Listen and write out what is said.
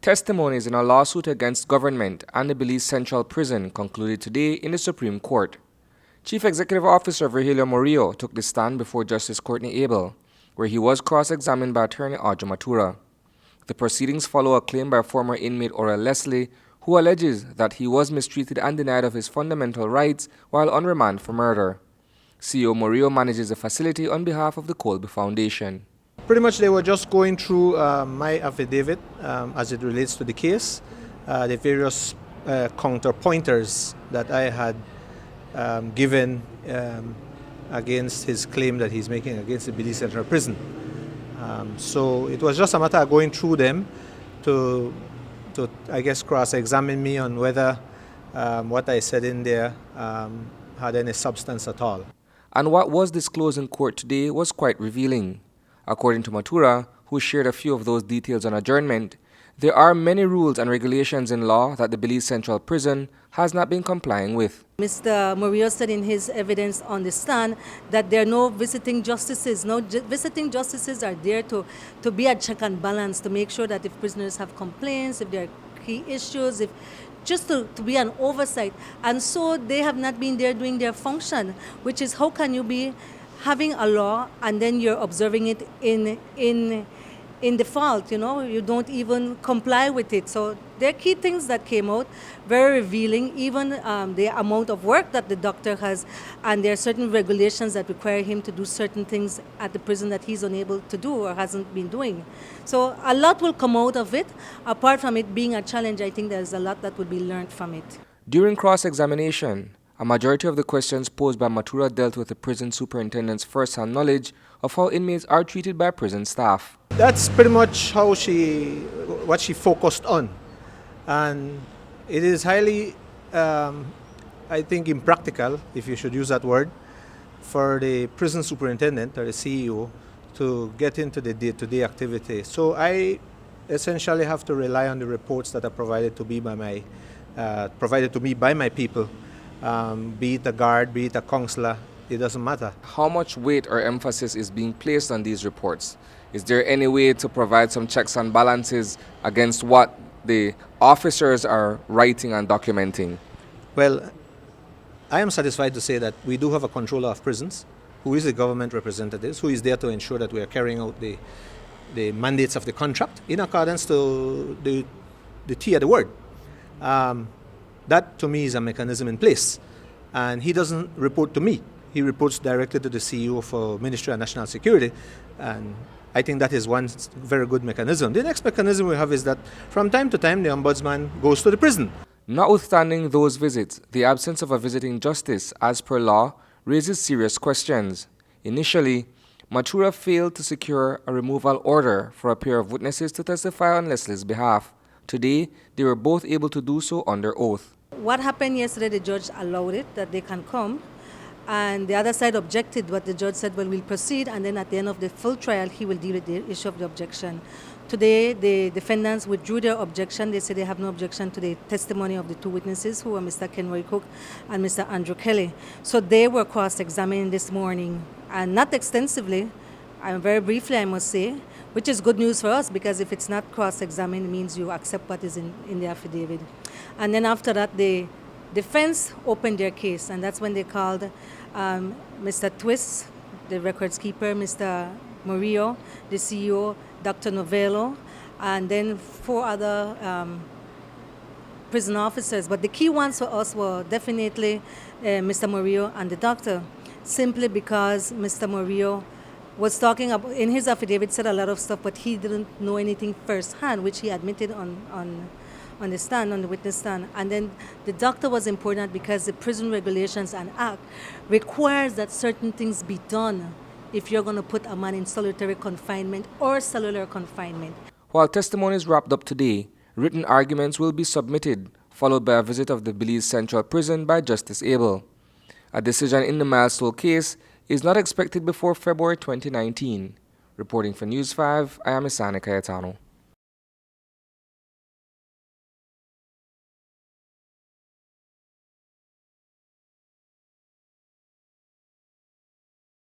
Testimonies in a lawsuit against government and the Belize Central Prison concluded today in the Supreme Court. Chief Executive Officer Virgilio Murillo took the stand before Justice Courtney Abel, where he was cross-examined by attorney Audrey Matura. The proceedings follow a claim by former inmate Orel Leslie, who alleges that he was mistreated and denied of his fundamental rights while on remand for murder. CEO Murillo manages the facility on behalf of the Kolbe Foundation. Pretty much they were just going through my affidavit as it relates to the case, the various counterpointers that I had given against his claim that he's making against the Belize Central Prison. So it was just a matter of going through them to I guess, cross-examine me on whether what I said in there had any substance at all. And what was disclosed in court today was quite revealing. According to Matura, who shared a few of those details on adjournment, there are many rules and regulations in law that the Belize Central Prison has not been complying with. Mr. Murillo said in his evidence on the stand that there are no visiting justices. No visiting justices are there to be a check and balance, to make sure that if prisoners have complaints, if there are key issues, just to be an oversight. And so they have not been there doing their function, which is how can you be having a law and then you're observing it in default, you don't even comply with it. So there are key things that came out, very revealing, even the amount of work that the doctor has, and there are certain regulations that require him to do certain things at the prison that he's unable to do or hasn't been doing. So a lot will come out of it. Apart from it being a challenge, I think there's a lot that will be learned from it. During cross-examination, a majority of the questions posed by Matura dealt with the prison superintendent's first-hand knowledge of how inmates are treated by prison staff. That's pretty much what she focused on. And it is highly, I think, impractical, if you should use that word, for the prison superintendent or the CEO to get into the day-to-day activity. So I essentially have to rely on the reports that are provided to me by my people. Be it a guard, be it a counselor, it doesn't matter. How much weight or emphasis is being placed on these reports? Is there any way to provide some checks and balances against what the officers are writing and documenting? Well, I am satisfied to say that we do have a controller of prisons, who is the government representatives, who is there to ensure that we are carrying out the mandates of the contract in accordance to the T of the word. That, to me, is a mechanism in place. And he doesn't report to me. He reports directly to the CEO for Ministry of National Security. And I think that is one very good mechanism. The next mechanism we have is that from time to time, the ombudsman goes to the prison. Notwithstanding those visits, the absence of a visiting justice, as per law, raises serious questions. Initially, Matura failed to secure a removal order for a pair of witnesses to testify on Leslie's behalf. Today, they were both able to do so under oath. What happened yesterday, the judge allowed it, that they can come. And the other side objected, but the judge said, well, we'll proceed. And then at the end of the full trial, he will deal with the issue of the objection. Today, the defendants withdrew their objection. They said they have no objection to the testimony of the two witnesses, who are Mr. Kenroy Cook and Mr. Andrew Kelly. So they were cross-examined this morning, and not extensively, and very briefly, I must say, which is good news for us, because if it's not cross-examined, it means you accept what is in the affidavit. And then after that, the defense opened their case, and that's when they called Mr. Twist, the records keeper, Mr. Murillo, the CEO, Dr. Novello, and then 4 other prison officers. But the key ones for us were definitely Mr. Murillo and the doctor, simply because Mr. Murillo was talking about, in his affidavit, said a lot of stuff, but he didn't know anything firsthand, which he admitted on the stand, on the witness stand. And then the doctor was important because the prison regulations and act requires that certain things be done if you're going to put a man in solitary confinement or cellular confinement. While testimonies wrapped up today, written arguments will be submitted, followed by a visit of the Belize Central Prison by Justice Abel. A decision in the Milestone case is not expected before February 2019. Reporting for News 5, I am Isani Cayetano.